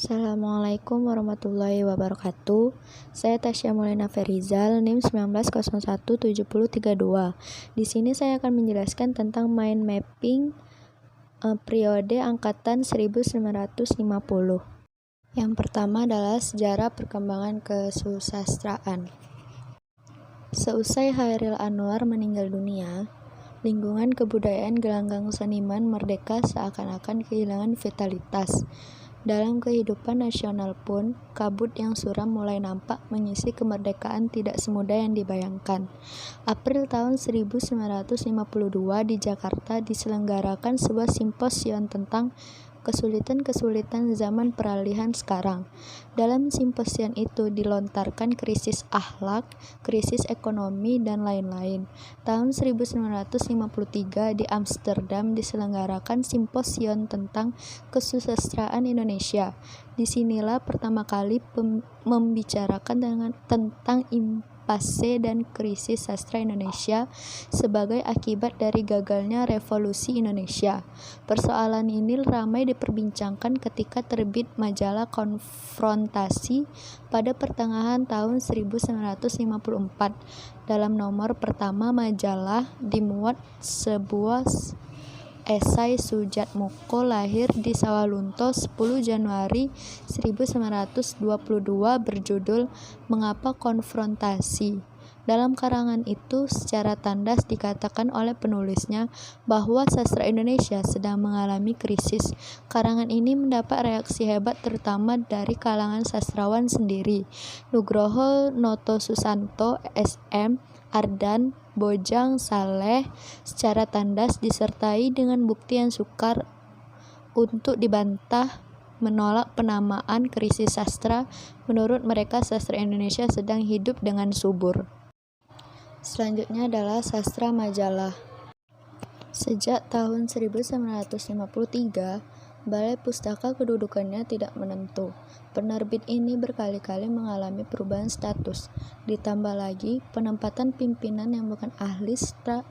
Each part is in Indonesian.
Assalamualaikum warahmatullahi wabarakatuh. Saya Tasya Maulana Ferizal, NIM 19017032. Di sini saya akan menjelaskan tentang mind mapping periode angkatan 1950. Yang pertama adalah sejarah perkembangan kesusastraan. Seusai Chairil Anwar meninggal dunia, lingkungan kebudayaan gelanggang seniman merdeka seakan-akan kehilangan vitalitas. Dalam kehidupan nasional pun, kabut yang suram mulai nampak mengisi kemerdekaan tidak semudah yang dibayangkan. April tahun 1952 di Jakarta diselenggarakan sebuah simposium tentang kesulitan-kesulitan zaman peralihan sekarang. Dalam simposium itu dilontarkan krisis akhlak, krisis ekonomi, dan lain-lain. Tahun 1953 di Amsterdam diselenggarakan simposium tentang kesusastraan Indonesia. Disinilah pertama kali membicarakan tentang impasse dan krisis sastra Indonesia sebagai akibat dari gagalnya revolusi Indonesia. Persoalan ini ramai diperbincangkan ketika terbit majalah Konfrontasi pada pertengahan tahun 1954. Dalam nomor pertama majalah dimuat sebuah esai Soejatmoko lahir di Sawalunto 10 Januari 1922 berjudul Mengapa Konfrontasi. Dalam karangan itu secara tandas dikatakan oleh penulisnya bahwa sastra Indonesia sedang mengalami krisis. Karangan ini mendapat reaksi hebat terutama dari kalangan sastrawan sendiri. Nugroho Notosusanto, SM, Ardan, Bojang, Saleh secara tandas disertai dengan bukti yang sukar untuk dibantah menolak penamaan krisis sastra. Menurut mereka sastra Indonesia sedang hidup dengan subur. Selanjutnya adalah sastra majalah. Sejak tahun 1953, Balai Pustaka kedudukannya tidak menentu. Penerbit ini berkali-kali mengalami perubahan status. Ditambah lagi, penempatan pimpinan yang bukan ahli serta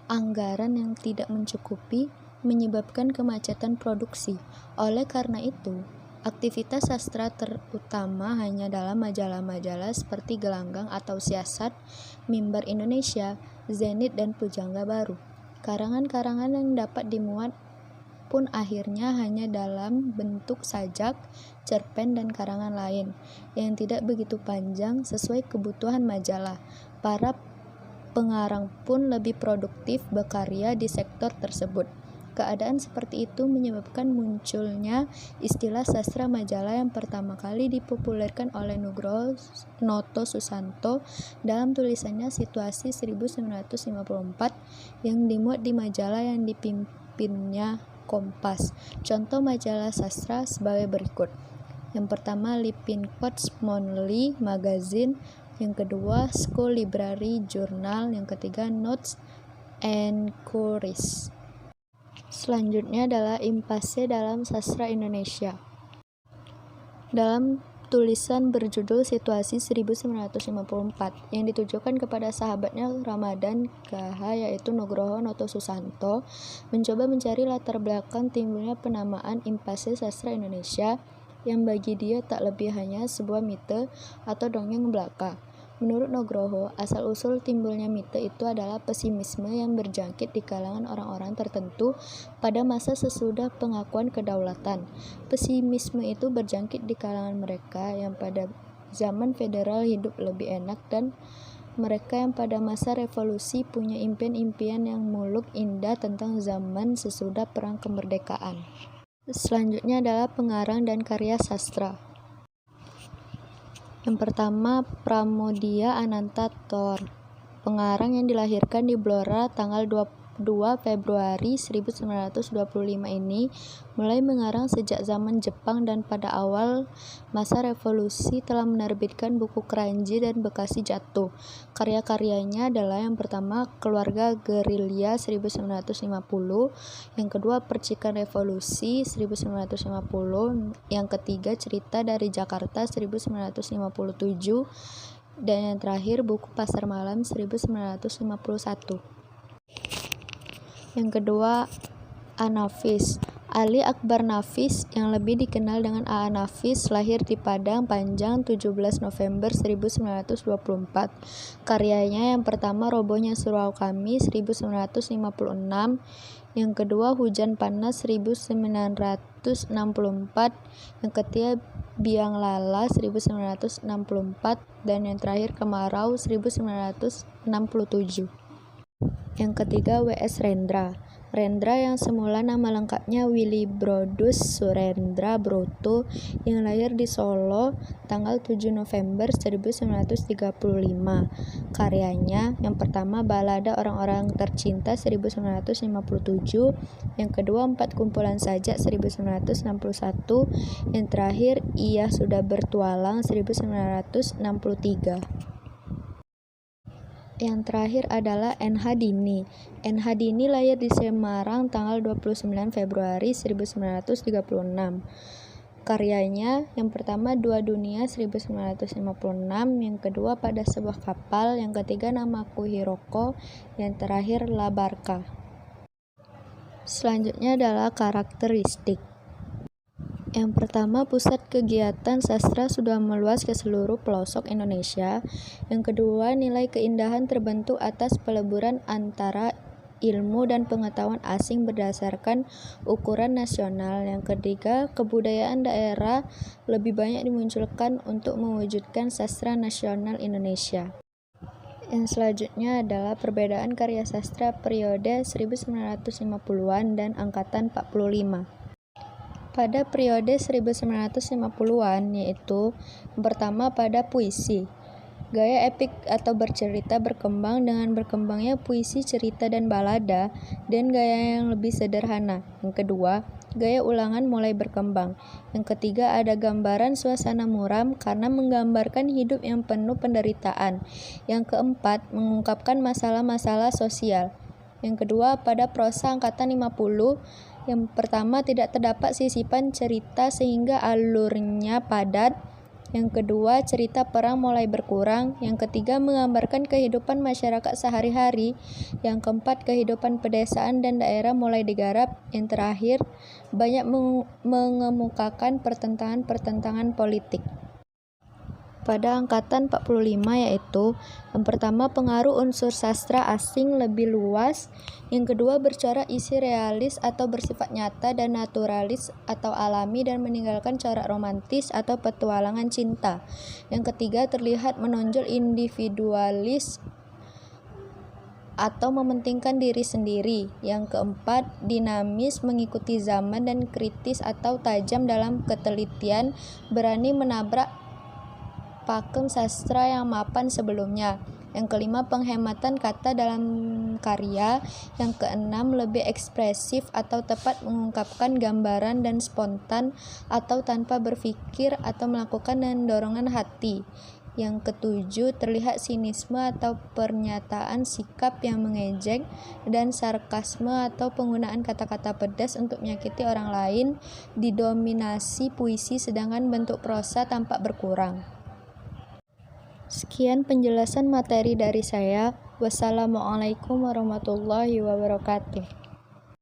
anggaran yang tidak mencukupi menyebabkan kemacetan produksi. Oleh karena itu, aktivitas sastra terutama hanya dalam majalah-majalah seperti Gelanggang atau Siasat, Mimbar Indonesia, Zenit, dan Pujangga Baru. Karangan-karangan yang dapat dimuat pun akhirnya hanya dalam bentuk sajak, cerpen, dan karangan lain yang tidak begitu panjang sesuai kebutuhan majalah. Para pengarang pun lebih produktif bekarya di sektor tersebut. Keadaan seperti itu menyebabkan munculnya istilah sastra majalah yang pertama kali dipopulerkan oleh Nugroho Notosusanto dalam tulisannya Situasi 1954 yang dimuat di majalah yang dipimpinnya Kompas. Contoh majalah sastra sebagai berikut. Yang pertama Lippincott Monthly Magazine, yang kedua School Library Journal, yang ketiga Notes and Queries. Selanjutnya adalah impasse dalam sastra Indonesia. Dalam tulisan berjudul Situasi 1954 yang ditujukan kepada sahabatnya Ramadan KH yaitu Nugroho Notosusanto mencoba mencari latar belakang timbulnya penamaan impasse sastra Indonesia yang bagi dia tak lebih hanya sebuah mite atau dongeng belaka. Menurut Nugroho, asal-usul timbulnya mite itu adalah pesimisme yang berjangkit di kalangan orang-orang tertentu pada masa sesudah pengakuan kedaulatan. Pesimisme itu berjangkit di kalangan mereka yang pada zaman federal hidup lebih enak dan mereka yang pada masa revolusi punya impian-impian yang muluk indah tentang zaman sesudah perang kemerdekaan. Selanjutnya adalah pengarang dan karya sastra. Yang pertama, Pramoedya Ananta Thor, pengarang yang dilahirkan di Blora tanggal 2 Februari 1925 ini mulai mengarang sejak zaman Jepang dan pada awal masa revolusi telah menerbitkan buku Keranji dan Bekasi Jatuh. Karya-karyanya adalah yang pertama Keluarga Gerilya 1950, yang kedua Percikan Revolusi 1950, yang ketiga Cerita dari Jakarta 1957, dan yang terakhir buku Pasar Malam 1951. Yang kedua, Anafis. Ali Akbar Nafis, yang lebih dikenal dengan A.A. Nafis, lahir di Padang Panjang 17 November 1924. Karyanya yang pertama Robohnya Surau Kami 1956, yang kedua Hujan Panas 1964, yang ketiga Biang Lala 1964, dan yang terakhir Kemarau 1967. Yang ketiga W.S. Rendra. Rendra yang semula nama lengkapnya Willibrodus Surendra Broto, yang lahir di Solo tanggal 7 November 1935. Karyanya yang pertama Balada Orang-Orang Tercinta 1957, yang kedua Empat Kumpulan Sajak 1961, yang terakhir Ia Sudah Bertualang 1963. Yang terakhir adalah N.H. Dini. N.H. Dini lahir di Semarang tanggal 29 Februari 1936. Karyanya yang pertama Dua Dunia 1956, yang kedua Pada Sebuah Kapal, yang ketiga Namaku Hiroko, yang terakhir La Barca. Selanjutnya adalah karakteristik. Yang pertama, pusat kegiatan sastra sudah meluas ke seluruh pelosok Indonesia. Yang kedua, nilai keindahan terbentuk atas peleburan antara ilmu dan pengetahuan asing berdasarkan ukuran nasional. Yang ketiga, kebudayaan daerah lebih banyak dimunculkan untuk mewujudkan sastra nasional Indonesia. Yang selanjutnya adalah perbedaan karya sastra periode 1950-an dan angkatan 45. Pada periode 1950-an, yaitu yang pertama pada puisi. Gaya epik atau bercerita berkembang dengan berkembangnya puisi, cerita, dan balada, dan gaya yang lebih sederhana. Yang kedua, gaya ulangan mulai berkembang. Yang ketiga, ada gambaran suasana muram karena menggambarkan hidup yang penuh penderitaan. Yang keempat, mengungkapkan masalah-masalah sosial. Yang kedua, pada prosa angkatan 50, yang pertama tidak terdapat sisipan cerita sehingga alurnya padat. Yang kedua, cerita perang mulai berkurang. Yang ketiga, menggambarkan kehidupan masyarakat sehari-hari. Yang keempat, kehidupan pedesaan dan daerah mulai digarap. Yang terakhir, banyak mengemukakan pertentangan-pertentangan politik. Pada angkatan 45, yaitu yang pertama pengaruh unsur sastra asing lebih luas, yang kedua bercorak isi realis atau bersifat nyata dan naturalis atau alami dan meninggalkan corak romantis atau petualangan cinta, yang ketiga terlihat menonjol individualis atau mementingkan diri sendiri, yang keempat dinamis mengikuti zaman dan kritis atau tajam dalam ketelitian, berani menabrak pakem sastra yang mapan sebelumnya. Yang kelima, penghematan kata dalam karya. Yang keenam, lebih ekspresif atau tepat mengungkapkan gambaran dan spontan atau tanpa berpikir atau melakukan dengan dorongan hati. Yang ketujuh, terlihat sinisme atau pernyataan sikap yang mengejek dan sarkasme atau penggunaan kata-kata pedas untuk menyakiti orang lain didominasi puisi, sedangkan bentuk prosa tampak berkurang. Sekian penjelasan materi dari saya. Wassalamualaikum warahmatullahi wabarakatuh.